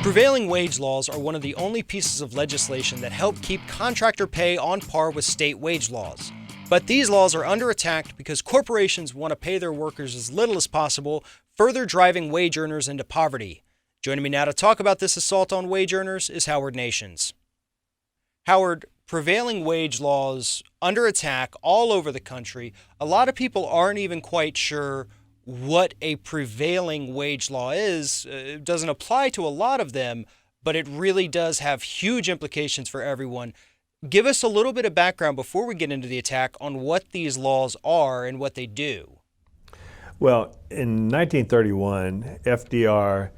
Prevailing wage laws are one of the only pieces of legislation that help keep contractor pay on par with state wage laws. But these laws are under attack because corporations want to pay their workers as little as possible, further driving wage earners into poverty. Joining me now to talk about this assault on wage earners is Howard Nations. Howard, prevailing wage laws under attack all over the country. A lot of people aren't even quite sure what a prevailing wage law is. It doesn't apply to a lot of them, but it really does have huge implications for everyone. Give us a little bit of background before we get into the attack on what these laws are and what they do. Well, in 1931, FDR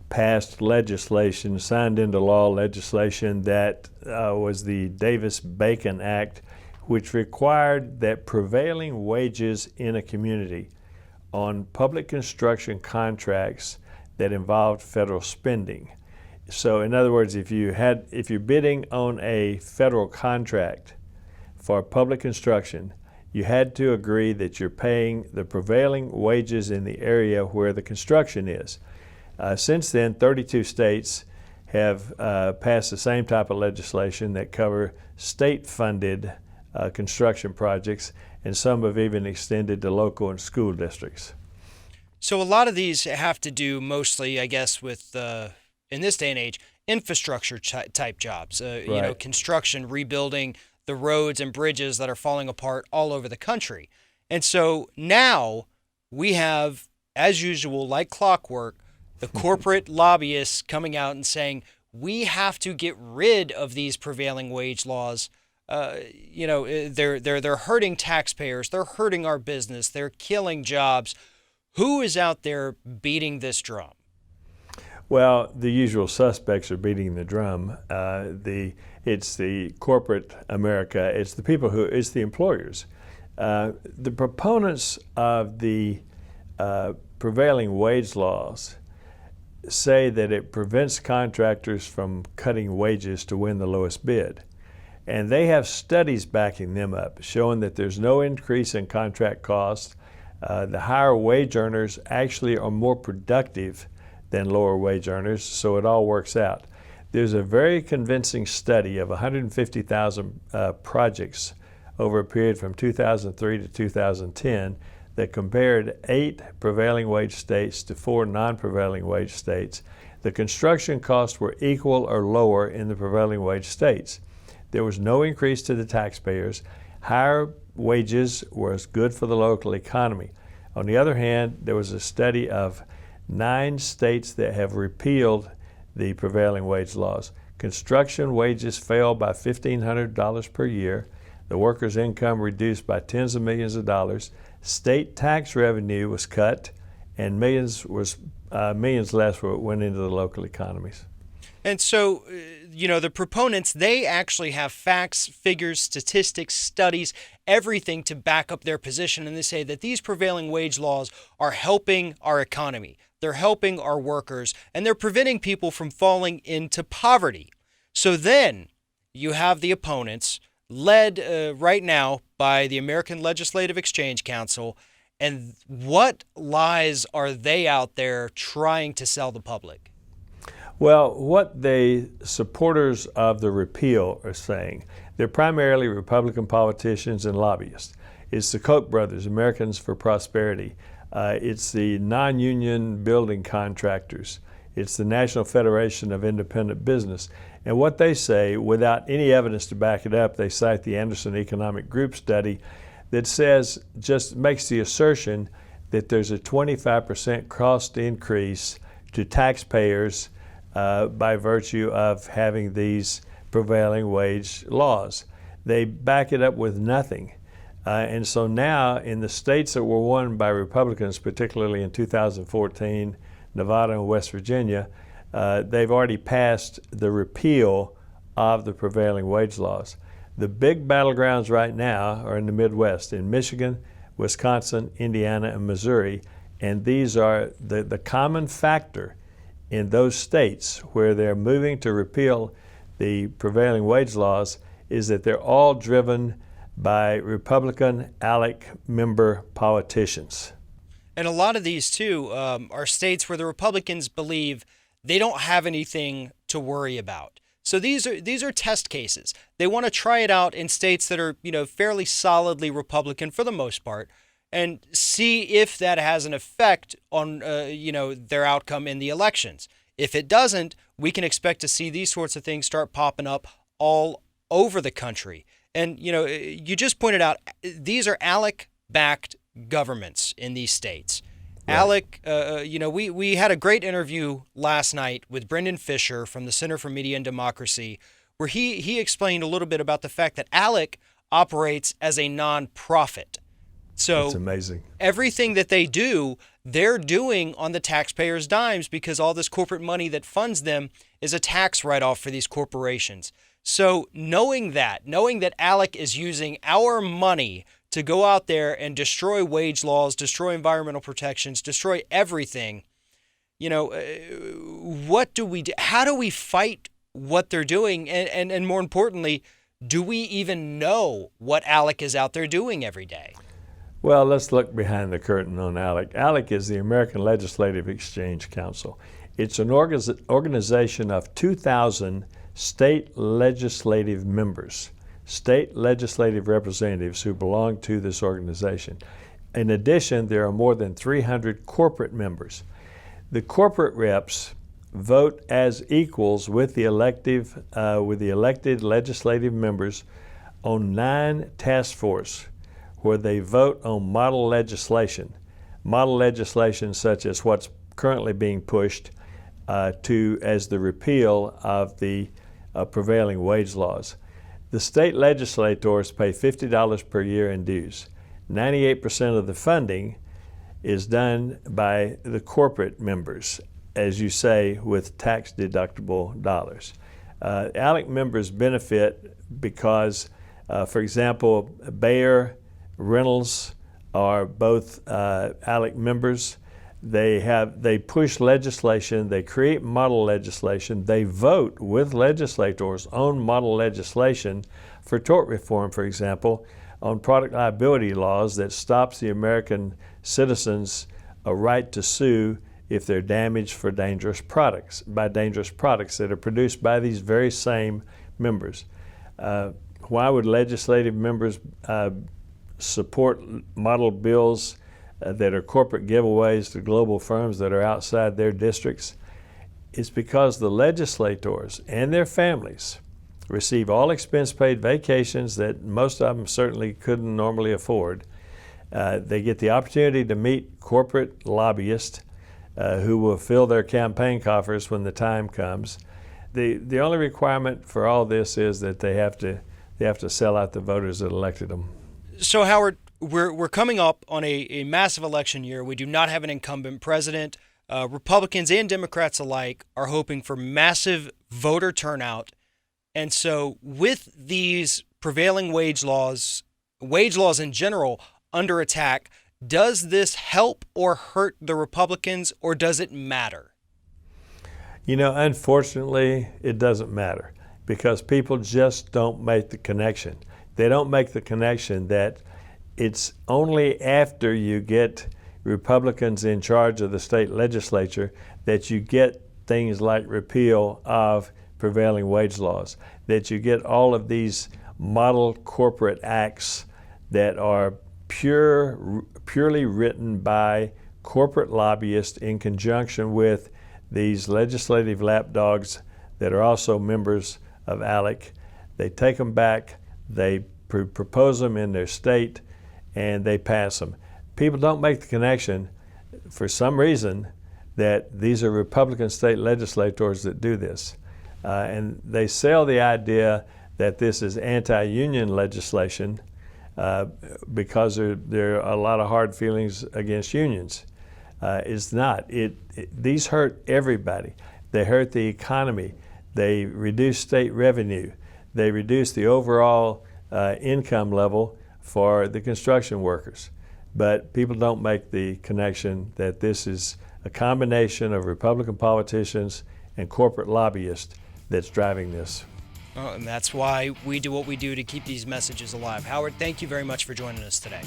passed legislation, signed into law legislation that was the Davis-Bacon Act, which required that prevailing wages in a community on public construction contracts that involved federal spending. So in other words, if you're bidding on a federal contract for public construction, you had to agree that you're paying the prevailing wages in the area where the construction is. Since then, 32 states have passed the same type of legislation that cover state-funded construction projects, and some have even extended to local and school districts. So a lot of these have to do mostly, I guess, with, in this day and age, infrastructure type jobs, Right. construction, rebuilding the roads and bridges that are falling apart all over the country. And so now we have, as usual, like clockwork, the corporate lobbyists coming out and saying, we have to get rid of these prevailing wage laws. They're hurting taxpayers. They're hurting our business. They're killing jobs. Who is out there beating this drum? Well, the usual suspects are beating the drum. It's the corporate America. It's the people it's the employers. The proponents of the prevailing wage laws say that it prevents contractors from cutting wages to win the lowest bid. And they have studies backing them up, showing that there's no increase in contract costs. The higher wage earners actually are more productive than lower wage earners, so it all works out. There's a very convincing study of 150,000 projects over a period from 2003 to 2010 that compared 8 prevailing wage states to 4 non-prevailing wage states. The construction costs were equal or lower in the prevailing wage states. There was no increase to the taxpayers. Higher wages was good for the local economy. On the other hand, there was a study of 9 states that have repealed the prevailing wage laws. Construction wages fell by $1,500 per year. The workers' income reduced by tens of millions of dollars. State tax revenue was cut, and millions less went into the local economies. And so, the proponents, they actually have facts, figures, statistics, studies, everything to back up their position. And they say that these prevailing wage laws are helping our economy. They're helping our workers, and they're preventing people from falling into poverty. So then you have the opponents led right now by the American Legislative Exchange Council. And what lies are they out there trying to sell the public? Well, what the supporters of the repeal are saying, they're primarily Republican politicians and lobbyists. It's the Koch brothers, Americans for Prosperity. It's the non-union building contractors. It's the National Federation of Independent Business. And what they say, without any evidence to back it up, they cite the Anderson Economic Group study that just makes the assertion that there's a 25% cost increase to taxpayers by virtue of having these prevailing wage laws. They back it up with nothing. And so now in the states that were won by Republicans, particularly in 2014, Nevada and West Virginia, they've already passed the repeal of the prevailing wage laws. The big battlegrounds right now are in the Midwest, in Michigan, Wisconsin, Indiana, and Missouri. And these are the common factor in those states where they're moving to repeal the prevailing wage laws is that they're all driven by Republican ALEC member politicians. And a lot of these, too, are states where the Republicans believe they don't have anything to worry about. So these are test cases. They want to try it out in states that are, fairly solidly Republican for the most part, and see if that has an effect on, their outcome in the elections. If it doesn't, we can expect to see these sorts of things start popping up all over the country. And, you just pointed out, these are ALEC-backed governments in these states. Right. ALEC, we had a great interview last night with Brendan Fisher from the Center for Media and Democracy, where he explained a little bit about the fact that ALEC operates as a nonprofit. So that's amazing. Everything that they do, they're doing on the taxpayers' dimes, because all this corporate money that funds them is a tax write-off for these corporations. So knowing that ALEC is using our money to go out there and destroy wage laws, destroy environmental protections, destroy everything, what do we do? How do we fight what they're doing? And more importantly, do we even know what ALEC is out there doing every day? Well, let's look behind the curtain on ALEC. ALEC is the American Legislative Exchange Council. It's an organization of 2,000 state legislative members, state legislative representatives who belong to this organization. In addition, there are more than 300 corporate members. The corporate reps vote as equals with the elected legislative members on 9 task force, where they vote on model legislation such as what's currently being pushed as the repeal of the prevailing wage laws. The state legislators pay $50 per year in dues. 98% of the funding is done by the corporate members, as you say, with tax-deductible dollars. ALEC members benefit because, for example, Bayer, Reynolds are both ALEC members. They push legislation, they create model legislation, they vote with legislators on model legislation for tort reform, for example, on product liability laws that stops the American citizens a right to sue if they're damaged by dangerous products that are produced by these very same members. Why would legislative members support model bills that are corporate giveaways to global firms that are outside their districts? It's because the legislators and their families receive all expense-paid vacations that most of them certainly couldn't normally afford. They get the opportunity to meet corporate lobbyists who will fill their campaign coffers when the time comes. The only requirement for all this is that they have to sell out the voters that elected them. So, Howard, we're coming up on a massive election year. We do not have an incumbent president. Republicans and Democrats alike are hoping for massive voter turnout. And so with these prevailing wage laws in general under attack, does this help or hurt the Republicans, or does it matter? Unfortunately, it doesn't matter, because people just don't make the connection. They don't make the connection that it's only after you get Republicans in charge of the state legislature that you get things like repeal of prevailing wage laws, that you get all of these model corporate acts that are purely written by corporate lobbyists in conjunction with these legislative lapdogs that are also members of ALEC. They take them back, they propose them in their state, and they pass them. People don't make the connection, for some reason, that these are Republican state legislators that do this. And they sell the idea that this is anti-union legislation because there are a lot of hard feelings against unions. It's not. These hurt everybody. They hurt the economy. They reduce state revenue. They reduce the overall income level for the construction workers. But people don't make the connection that this is a combination of Republican politicians and corporate lobbyists that's driving this. And that's why we do what we do to keep these messages alive. Howard, thank you very much for joining us today.